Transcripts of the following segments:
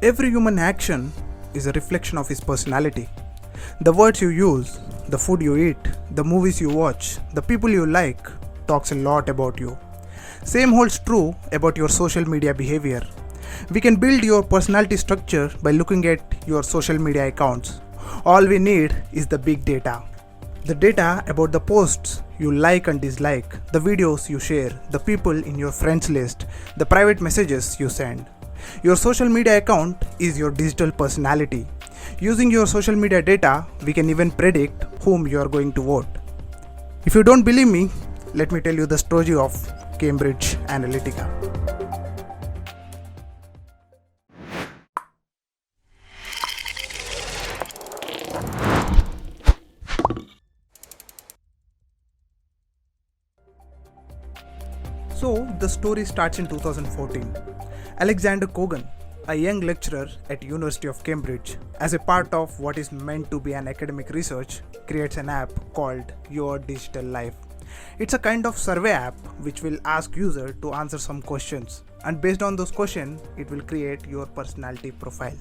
Every human action is a reflection of his personality. The words you use, the food you eat, the movies you watch, the people you like talks a lot about you. Same holds true about your social media behavior. We can build your personality structure by looking at your social media accounts. All we need is the big data. The data about the posts you like and dislike, the videos you share, the people in your friends list, the private messages you send. Your social media account is your digital personality. Using your social media data, we can even predict whom you are going to vote. If you don't believe me, let me tell you the story of Cambridge Analytica. So, the story starts in 2014. Alexander Kogan, a young lecturer at University of Cambridge, as a part of what is meant to be an academic research, creates an app called Your Digital Life. It's a kind of survey app which will ask user to answer some questions, and based on those questions, it will create your personality profile.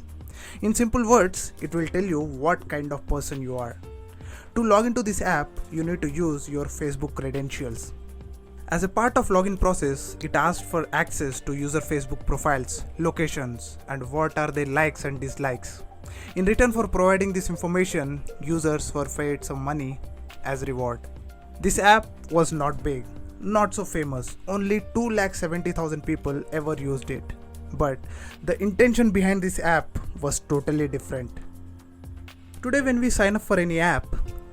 In simple words, it will tell you what kind of person you are. To log into this app, you need to use your Facebook credentials. As a part of login process, it asked for access to user Facebook profiles, locations, and what are their likes and dislikes. In return for providing this information, users were paid some money as reward. This app was not big, not so famous, only 270,000 people ever used it. But the intention behind this app was totally different. Today when we sign up for any app,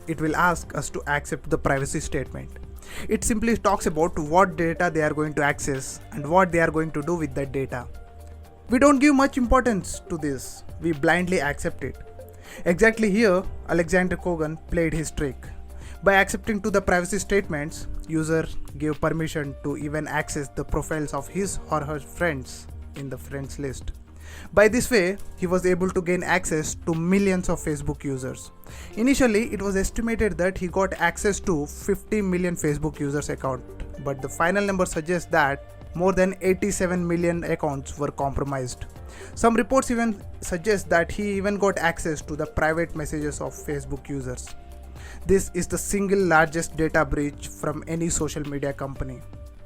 it will ask us to accept the privacy statement. It simply talks about what data they are going to access and what they are going to do with that data. We don't give much importance to this, we blindly accept it. Exactly here, Alexander Kogan played his trick. By accepting to the privacy statements, user gave permission to even access the profiles of his or her friends in the friends list. By this way, he was able to gain access to millions of Facebook users. Initially, it was estimated that he got access to 50 million Facebook users account, but the final number suggests that more than 87 million accounts were compromised. Some reports even suggest that he even got access to the private messages of Facebook users. This is the single largest data breach from any social media company.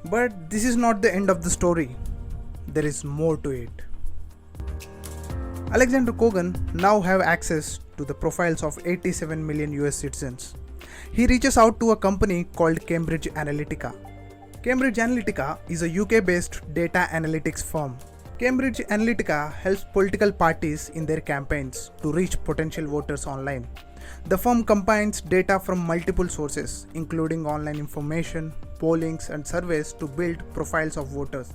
But this is not the end of the story. There is more to it. Alexander Kogan now have access to the profiles of 87 million US citizens. He reaches out to a company called Cambridge Analytica. Cambridge Analytica is a UK-based data analytics firm. Cambridge Analytica helps political parties in their campaigns to reach potential voters online. The firm combines data from multiple sources, including online information, pollings, and surveys to build profiles of voters.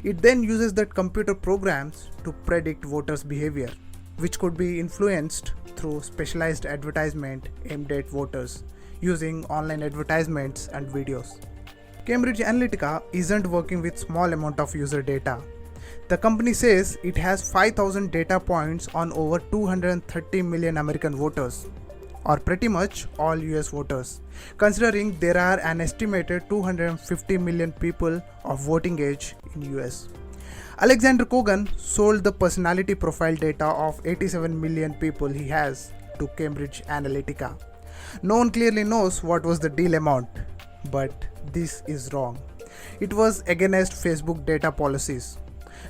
It then uses that computer programs to predict voters' behavior, which could be influenced through specialized advertisement aimed at voters, using online advertisements and videos. Cambridge Analytica isn't working with small amount of user data. The company says it has 5,000 data points on over 230 million American voters, or pretty much all US voters, considering there are an estimated 250 million people of voting age in US. Alexander Kogan sold the personality profile data of 87 million people he has to Cambridge Analytica. No one clearly knows what was the deal amount, but this is wrong. It was against Facebook data policies.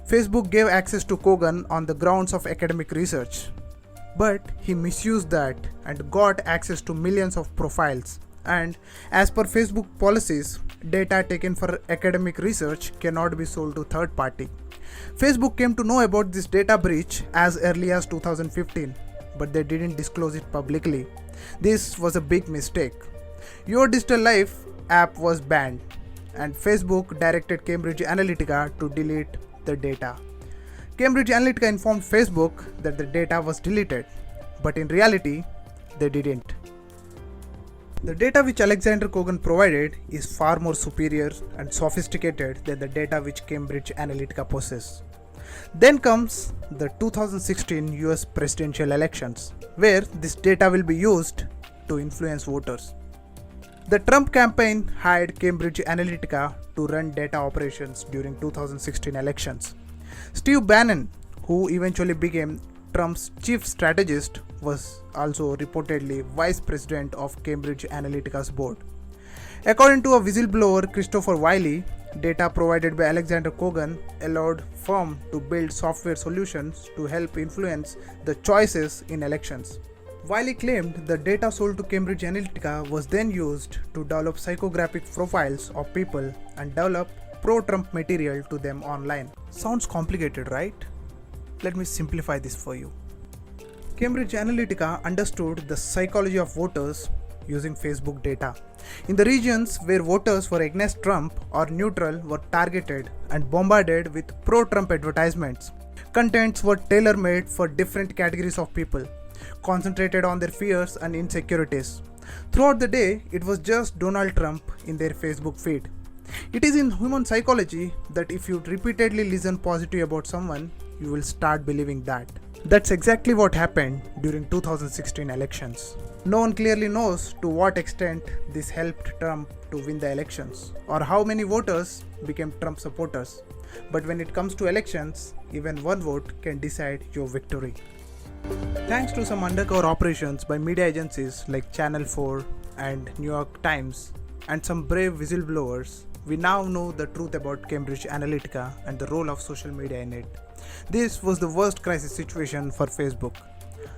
Facebook gave access to Kogan on the grounds of academic research, but he misused that and got access to millions of profiles. And as per Facebook policies, data taken for academic research cannot be sold to third party. Facebook came to know about this data breach as early as 2015, but they didn't disclose it publicly. This was a big mistake. Your Digital Life app was banned, and Facebook directed Cambridge Analytica to delete the data. Cambridge Analytica informed Facebook that the data was deleted, but in reality, they didn't. The data which Alexander Kogan provided is far more superior and sophisticated than the data which Cambridge Analytica possesses. Then comes the 2016 US presidential elections, where this data will be used to influence voters. The Trump campaign hired Cambridge Analytica to run data operations during 2016 elections. Steve Bannon, who eventually became Trump's chief strategist, was also reportedly vice president of Cambridge Analytica's board. According to a whistleblower, Christopher Wiley, data provided by Alexander Kogan allowed firm to build software solutions to help influence the choices in elections. Wiley claimed the data sold to Cambridge Analytica was then used to develop psychographic profiles of people and develop pro-Trump material to them online. Sounds complicated, right? Let me simplify this for you. Cambridge Analytica understood the psychology of voters using Facebook data. In the regions where voters were against Trump or neutral were targeted and bombarded with pro-Trump advertisements. Contents were tailor-made for different categories of people, concentrated on their fears and insecurities. Throughout the day, it was just Donald Trump in their Facebook feed. It is in human psychology that if you repeatedly listen positive about someone, you will start believing that. That's exactly what happened during 2016 elections. No one clearly knows to what extent this helped Trump to win the elections or how many voters became Trump supporters. But when it comes to elections, even one vote can decide your victory. Thanks to some undercover operations by media agencies like Channel 4 and New York Times and some brave whistleblowers, we now know the truth about Cambridge Analytica and the role of social media in it. This was the worst crisis situation for Facebook.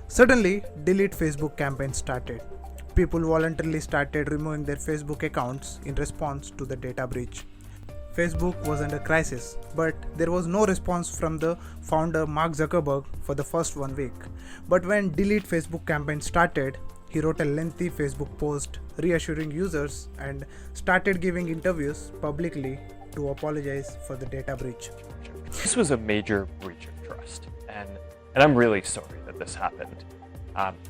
Suddenly, Delete Facebook campaign started. People voluntarily started removing their Facebook accounts in response to the data breach. Facebook was under crisis, but there was no response from the founder Mark Zuckerberg for the first 1 week. But when Delete Facebook campaign started, he wrote a lengthy Facebook post reassuring users and started giving interviews publicly to apologize for the data breach. This was a major breach of trust, and I'm really sorry that this happened.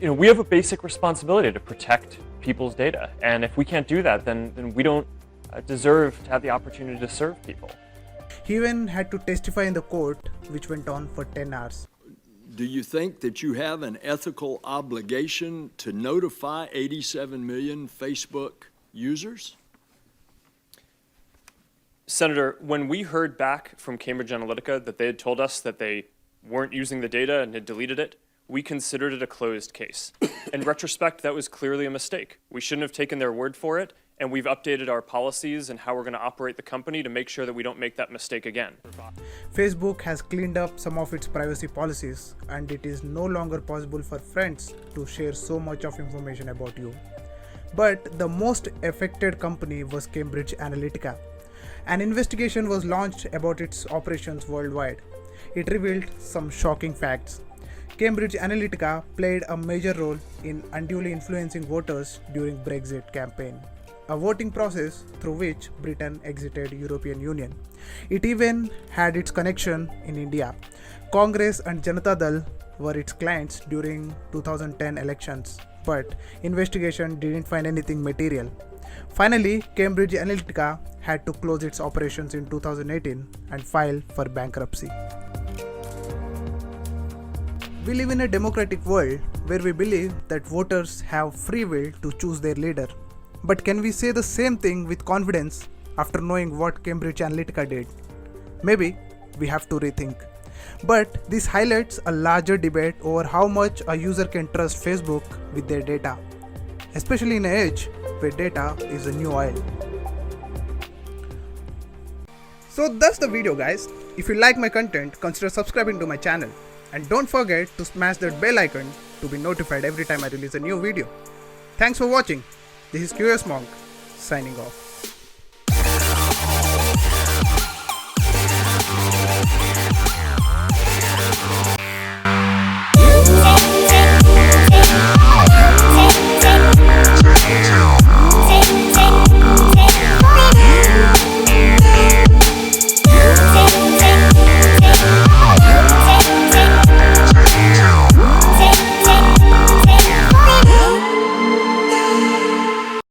We have a basic responsibility to protect people's data, and if we can't do that, then we don't deserve to have the opportunity to serve people. He even had to testify in the court, which went on for 10 hours. Do you think that you have an ethical obligation to notify 87 million Facebook users? Senator, when we heard back from Cambridge Analytica that they had told us that they weren't using the data and had deleted it, we considered it a closed case. In retrospect, that was clearly a mistake. We shouldn't have taken their word for it, and we've updated our policies and how we're going to operate the company to make sure that we don't make that mistake again. Facebook has cleaned up some of its privacy policies, and it is no longer possible for friends to share so much of information about you. But the most affected company was Cambridge Analytica. An investigation was launched about its operations worldwide. It revealed some shocking facts. Cambridge Analytica played a major role in unduly influencing voters during Brexit campaign, a voting process through which Britain exited European Union. It even had its connection in India. Congress and Janata Dal were its clients during 2010 elections, but investigation didn't find anything material. Finally, Cambridge Analytica had to close its operations in 2018 and file for bankruptcy. We live in a democratic world where we believe that voters have free will to choose their leader. But can we say the same thing with confidence after knowing what Cambridge Analytica did? Maybe we have to rethink. But this highlights a larger debate over how much a user can trust Facebook with their data, especially in an age where data is a new oil. So that's the video, guys. If you like my content, consider subscribing to my channel. And don't forget to smash that bell icon to be notified every time I release a new video. Thanks for watching. This is Curious Monk, signing off.